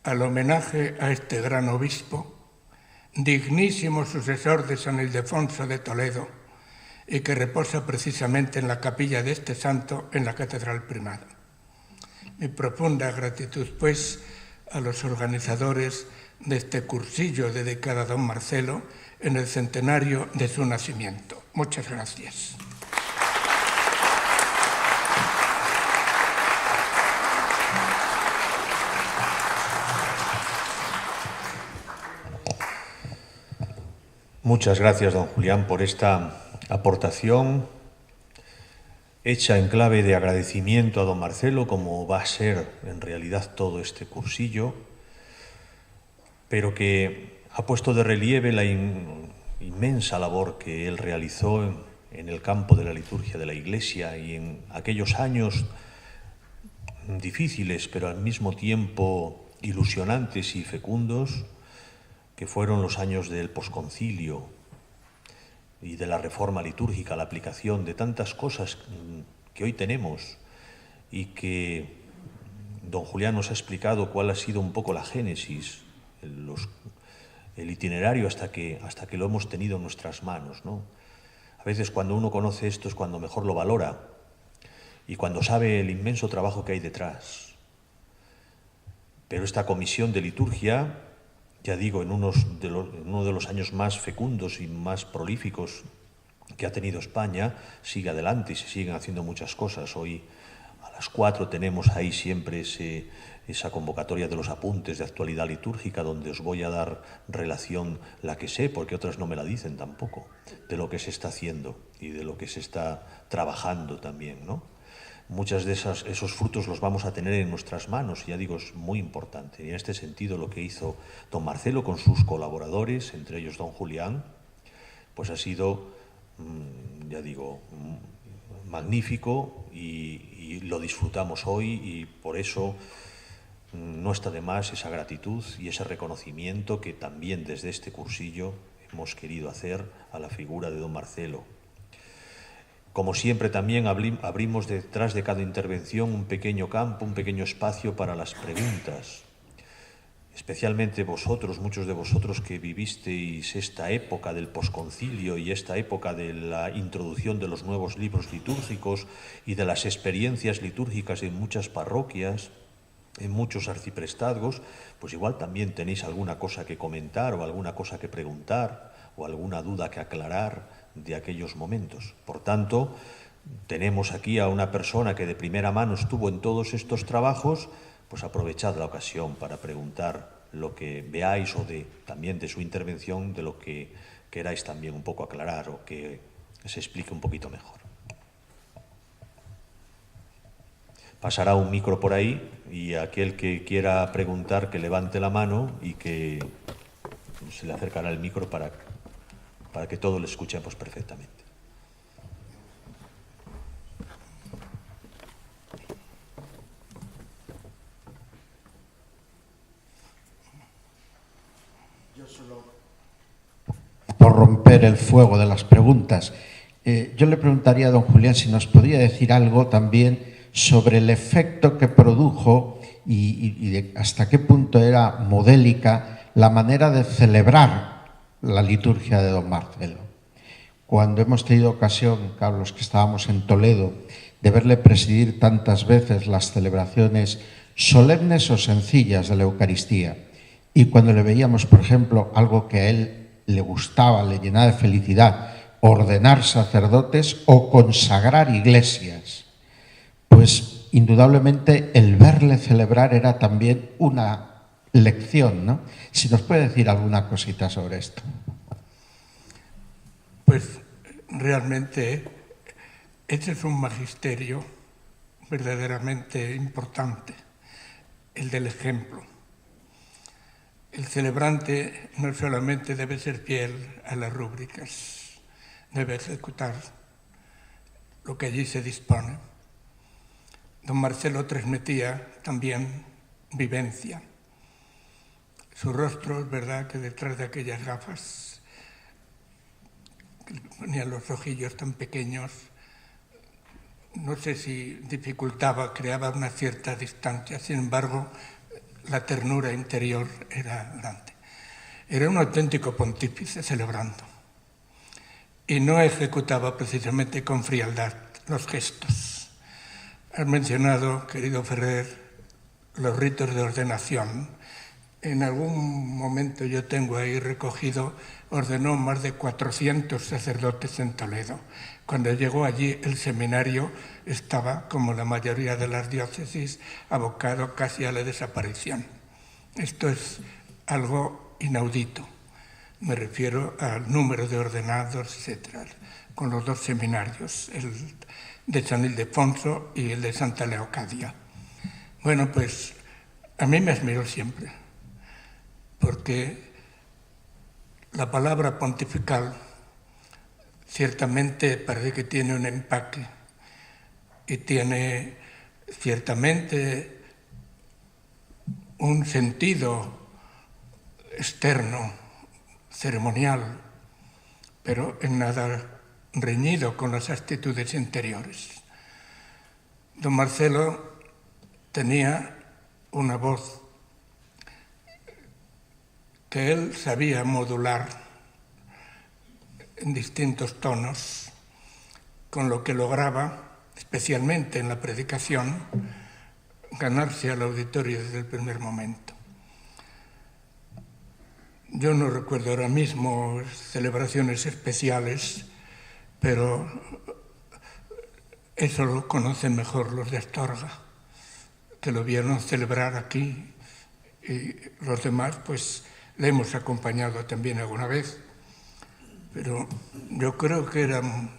al homenaje a este gran obispo, dignísimo sucesor de San Ildefonso de Toledo, y que reposa precisamente en la capilla de este santo en la Catedral Primada. Mi profunda gratitud, pues, a los organizadores de este cursillo dedicado a don Marcelo en el centenario de su nacimiento. Muchas gracias. Muchas gracias, don Julián, por esta aportación hecha en clave de agradecimiento a don Marcelo, como va a ser en realidad todo este cursillo, pero que ha puesto de relieve la inmensa labor que él realizó en el campo de la liturgia de la Iglesia y en aquellos años difíciles, pero al mismo tiempo ilusionantes y fecundos, que fueron los años del posconcilio y de la reforma litúrgica, la aplicación de tantas cosas que hoy tenemos y que don Julián nos ha explicado cuál ha sido un poco la génesis, el itinerario hasta que lo hemos tenido en nuestras manos, ¿no? A veces cuando uno conoce esto es cuando mejor lo valora y cuando sabe el inmenso trabajo que hay detrás. Pero esta comisión de liturgia, ya digo, en uno de los años más fecundos y más prolíficos que ha tenido España, sigue adelante y se siguen haciendo muchas cosas. Hoy a las 4 tenemos ahí siempre esa convocatoria de los apuntes de actualidad litúrgica, donde os voy a dar relación, la que sé, porque otras no me la dicen tampoco, de lo que se está haciendo y de lo que se está trabajando también, ¿no? Muchas de esos frutos los vamos a tener en nuestras manos, y ya digo, es muy importante. Y en este sentido lo que hizo don Marcelo con sus colaboradores, entre ellos don Julián, pues ha sido, ya digo, magnífico y lo disfrutamos hoy, y por eso no está de más esa gratitud y ese reconocimiento que también desde este cursillo hemos querido hacer a la figura de don Marcelo. Como siempre, también abrimos detrás de cada intervención un pequeño campo, un pequeño espacio para las preguntas. Especialmente vosotros, muchos de vosotros que vivisteis esta época del posconcilio y esta época de la introducción de los nuevos libros litúrgicos y de las experiencias litúrgicas en muchas parroquias, en muchos arciprestazgos, pues igual también tenéis alguna cosa que comentar o alguna cosa que preguntar o alguna duda que aclarar de aquellos momentos. Por tanto, tenemos aquí a una persona que de primera mano estuvo en todos estos trabajos, pues aprovechad la ocasión para preguntar lo que veáis o también de su intervención, de lo que queráis también un poco aclarar o que se explique un poquito mejor. Pasará un micro por ahí y aquel que quiera preguntar que levante la mano y que se le acercará el micro para que todos lo escuchemos perfectamente. Yo solo, por romper el fuego de las preguntas, yo le preguntaría a don Julián si nos podría decir algo también sobre el efecto que produjo y hasta qué punto era modélica la manera de celebrar la liturgia de don Marcelo. Cuando hemos tenido ocasión, Carlos, que estábamos en Toledo, de verle presidir tantas veces las celebraciones solemnes o sencillas de la Eucaristía, y cuando le veíamos, por ejemplo, algo que a él le gustaba, le llenaba de felicidad, ordenar sacerdotes o consagrar iglesias, pues indudablemente el verle celebrar era también una lección, ¿no? Si nos puede decir alguna cosita sobre esto. Pues realmente este es un magisterio verdaderamente importante, el del ejemplo. El celebrante no solamente debe ser fiel a las rúbricas, debe ejecutar lo que allí se dispone. Don Marcelo transmitía también vivencia. Su rostro, es verdad que detrás de aquellas gafas, que le ponían los ojillos tan pequeños, no sé si dificultaba, creaba una cierta distancia, sin embargo, la ternura interior era grande. Era un auténtico pontífice celebrando y no ejecutaba precisamente con frialdad los gestos. Has mencionado, querido Ferrer, los ritos de ordenación. En algún momento yo tengo ahí recogido, ordenó más de 400 sacerdotes en Toledo. Cuando llegó allí el seminario estaba, como la mayoría de las diócesis, abocado casi a la desaparición. Esto es algo inaudito. Me refiero al número de ordenados, etc., con los dos seminarios, el de San Ildefonso y el de Santa Leocadia. Bueno, pues a mí me admiró siempre, porque la palabra pontifical ciertamente parece que tiene un empaque y tiene ciertamente un sentido externo, ceremonial, pero en nada reñido con las actitudes interiores. Don Marcelo tenía una voz que él sabía modular en distintos tonos, con lo que lograba, especialmente en la predicación, ganarse al auditorio desde el primer momento. Yo no recuerdo ahora mismo celebraciones especiales, pero eso lo conocen mejor los de Astorga, que lo vieron celebrar aquí, y los demás pues le hemos acompañado también alguna vez. Pero yo creo que eran,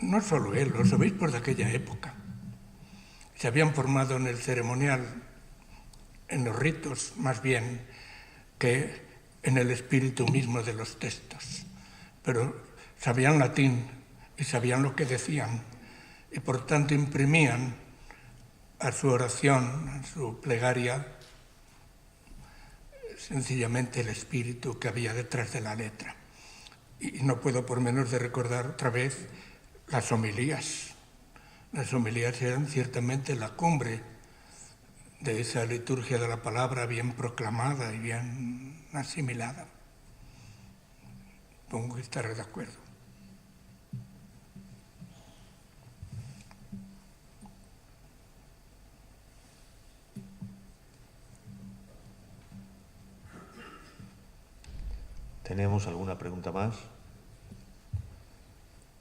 no solo él, los obispos de aquella época, se habían formado en el ceremonial, en los ritos más bien, que en el espíritu mismo de los textos. Pero sabían latín y sabían lo que decían y por tanto imprimían a su oración, a su plegaria, sencillamente el espíritu que había detrás de la letra. Y no puedo por menos de recordar otra vez las homilías. Las homilías eran ciertamente la cumbre de esa liturgia de la palabra bien proclamada y bien asimilada. Supongo que estaré de acuerdo. ¿Tenemos alguna pregunta más?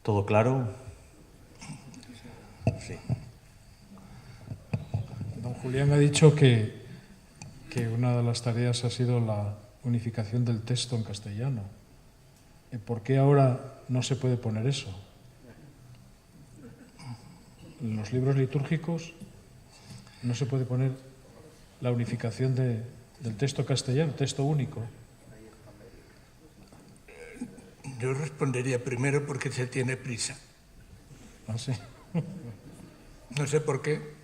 ¿Todo claro? Sí. Don Julián ha dicho que una de las tareas ha sido la unificación del texto en castellano. ¿Por qué ahora no se puede poner eso? En los libros litúrgicos no se puede poner la unificación del texto castellano, texto único. Yo respondería primero porque se tiene prisa. ¿Ah, sí? No sé por qué.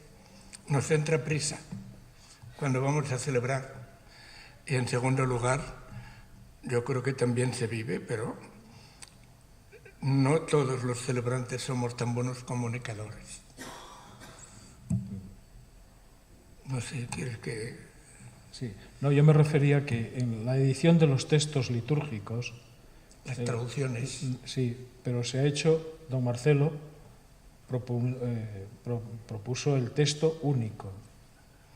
Nos entra prisa cuando vamos a celebrar. Y en segundo lugar, yo creo que también se vive, pero no todos los celebrantes somos tan buenos comunicadores. No sé, ¿quieres que...? Sí. No, yo me refería que en la edición de los textos litúrgicos... Las traducciones. Sí, pero se ha hecho, don Marcelo propuso el texto único,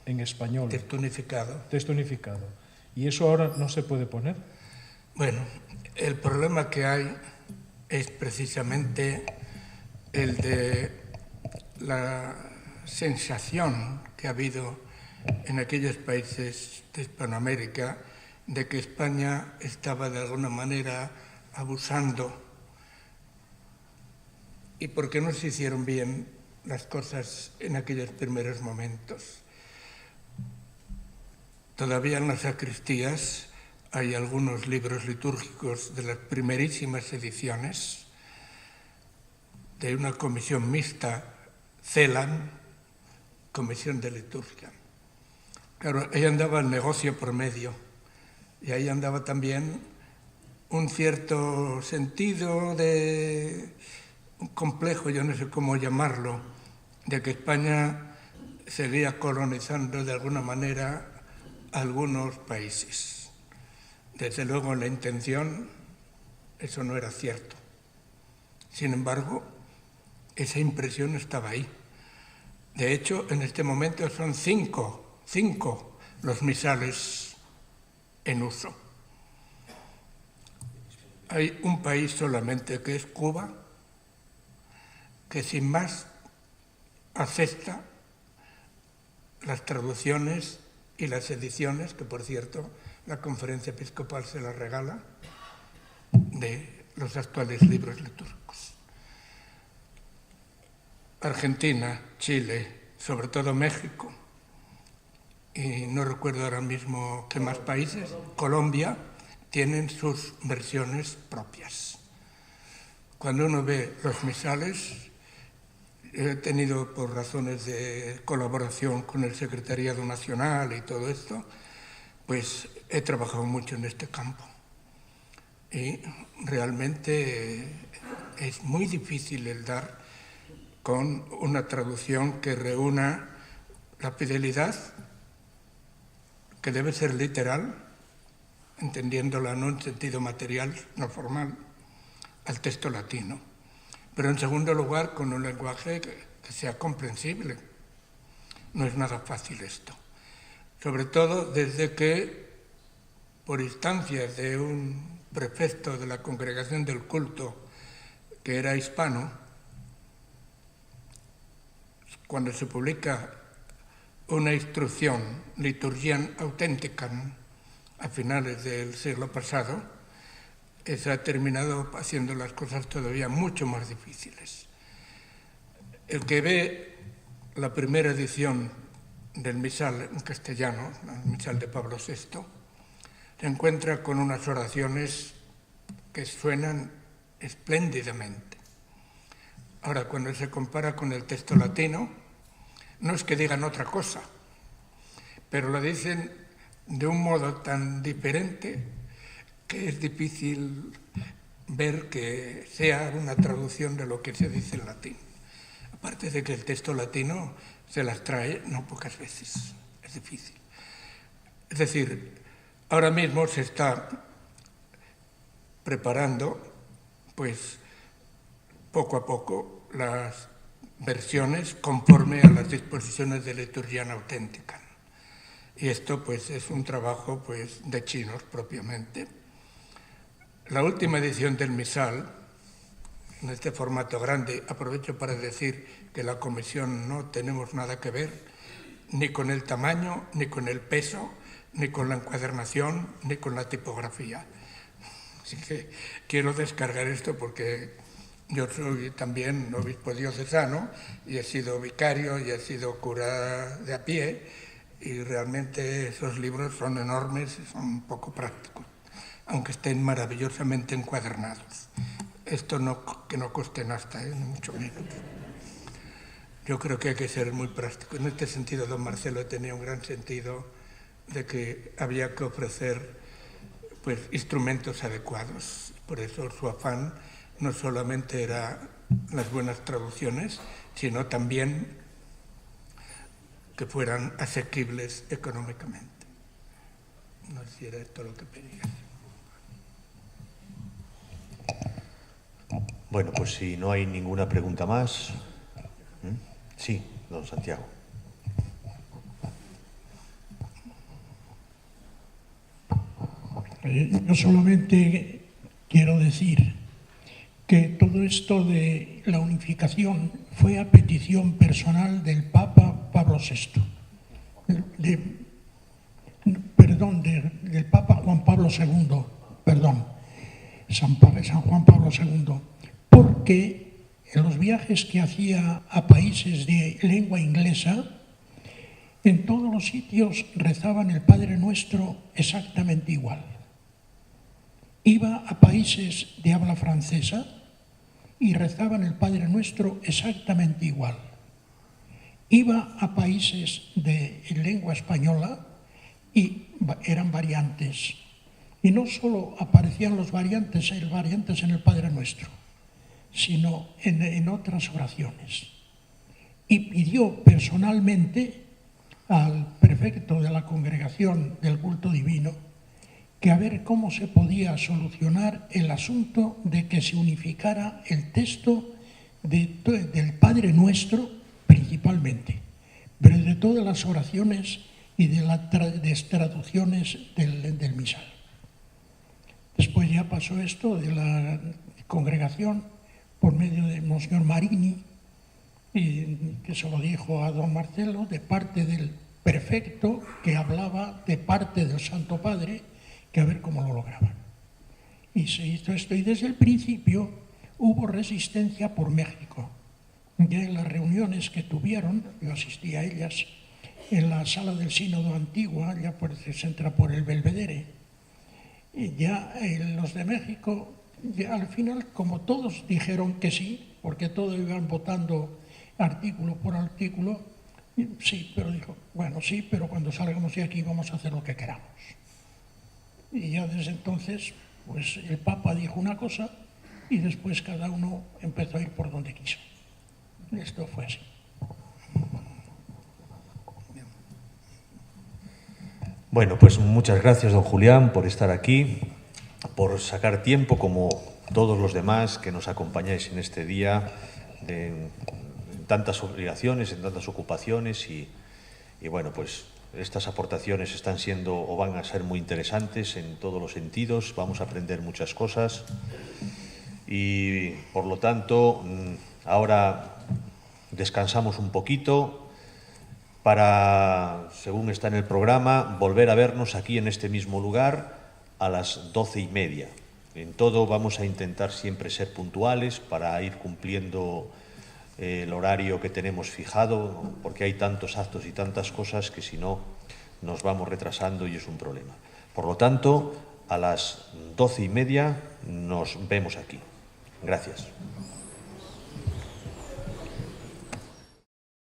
en español. Texto unificado. Texto unificado. ¿Y eso ahora no se puede poner? Bueno, el problema que hay es precisamente el de la sensación que ha habido en aquellos países de Hispanoamérica de que España estaba de alguna manera abusando y porque no se hicieron bien las cosas en aquellos primeros momentos. Todavía en las sacristías hay algunos libros litúrgicos de las primerísimas ediciones de una comisión mixta, CELAN, Comisión de Liturgia. Claro, ahí andaba el negocio por medio. Y ahí andaba también un cierto sentido de un complejo, yo no sé cómo llamarlo, de que España seguía colonizando de alguna manera algunos países. Desde luego, en la intención, eso no era cierto. Sin embargo, esa impresión estaba ahí. De hecho, en este momento son cinco los misales en uso. Hay un país solamente, que es Cuba, que sin más acepta las traducciones y las ediciones, que por cierto la Conferencia Episcopal se las regala, de los actuales libros litúrgicos. Argentina, Chile, sobre todo México, y no recuerdo ahora mismo qué más países, Colombia, tienen sus versiones propias. Cuando uno ve los misales, he tenido, por razones de colaboración con el Secretariado Nacional y todo esto, pues he trabajado mucho en este campo. Y realmente es muy difícil el dar con una traducción que reúna la fidelidad, que debe ser literal, entendiéndola no en sentido material, no formal, al texto latino. Pero en segundo lugar, con un lenguaje que sea comprensible. No es nada fácil esto. Sobre todo desde que, por instancias de un prefecto de la Congregación del Culto, que era hispano, cuando se publica una instrucción, Liturgiam Authenticam, a finales del siglo pasado, se ha terminado haciendo las cosas todavía mucho más difíciles. El que ve la primera edición del misal en castellano, el misal de Pablo VI, se encuentra con unas oraciones que suenan espléndidamente. Ahora, cuando se compara con el texto latino, no es que digan otra cosa, pero lo dicen de un modo tan diferente que es difícil ver que sea una traducción de lo que se dice en latín. Aparte de que el texto latino se las trae no pocas veces, es difícil. Es decir, ahora mismo se está preparando, pues, poco a poco las versiones conforme a las disposiciones de Liturgiam Authenticam. Y esto, pues, es un trabajo, pues, de chinos propiamente. La última edición del misal, en este formato grande, aprovecho para decir que la comisión no tenemos nada que ver ni con el tamaño, ni con el peso, ni con la encuadernación, ni con la tipografía. Así que quiero descargar esto porque yo soy también obispo diocesano y he sido vicario y he sido cura de a pie, y realmente esos libros son enormes y son poco prácticos, aunque estén maravillosamente encuadernados. Esto que no coste nada, ni mucho menos. Yo creo que hay que ser muy práctico. En este sentido, don Marcelo tenía un gran sentido de que había que ofrecer, pues, instrumentos adecuados. Por eso su afán no solamente era las buenas traducciones, sino también que fueran asequibles económicamente. No sé si era esto lo que pedía. Bueno, pues si no hay ninguna pregunta más. Sí, don Santiago. Yo solamente quiero decir que todo esto de la unificación fue a petición personal del Papa Pablo VI, del Papa Juan Pablo II, San Juan Pablo II, porque en los viajes que hacía a países de lengua inglesa, en todos los sitios rezaban el Padre Nuestro exactamente igual. Iba a países de habla francesa y rezaban el Padre Nuestro exactamente igual. Iba a países de lengua española y eran variantes. Y no solo aparecían los variantes en el Padre Nuestro, sino en otras oraciones. Y pidió personalmente al prefecto de la congregación del culto divino que a ver cómo se podía solucionar el asunto de que se unificara el texto del Padre Nuestro principalmente, pero de todas las oraciones y de las traducciones del misal. Después ya pasó esto de la congregación por medio de Monseñor Marini, que se lo dijo a don Marcelo de parte del prefecto, que hablaba de parte del Santo Padre, que a ver cómo lo lograban. Y se hizo esto, y desde el principio hubo resistencia por México. Ya en las reuniones que tuvieron, yo asistí a ellas, en la sala del Sínodo Antigua, ya se entra por el Belvedere, y ya los de México, ya al final, como todos dijeron que sí, porque todos iban votando artículo por artículo, sí, pero dijo, bueno, sí, pero cuando salgamos de aquí vamos a hacer lo que queramos. Y ya desde entonces, pues el Papa dijo una cosa y después cada uno empezó a ir por donde quiso. Esto fue así. Bueno, pues muchas gracias, don Julián, por estar aquí, por sacar tiempo, como todos los demás que nos acompañáis en este día, en tantas obligaciones, en tantas ocupaciones y bueno, pues estas aportaciones están siendo o van a ser muy interesantes en todos los sentidos, vamos a aprender muchas cosas y por lo tanto ahora descansamos un poquito para, según está en el programa, volver a vernos aquí en este mismo lugar a las 12:30. En todo vamos a intentar siempre ser puntuales para ir cumpliendo el horario que tenemos fijado, porque hay tantos actos y tantas cosas que si no nos vamos retrasando y es un problema. Por lo tanto, a las 12:30 nos vemos aquí. Gracias.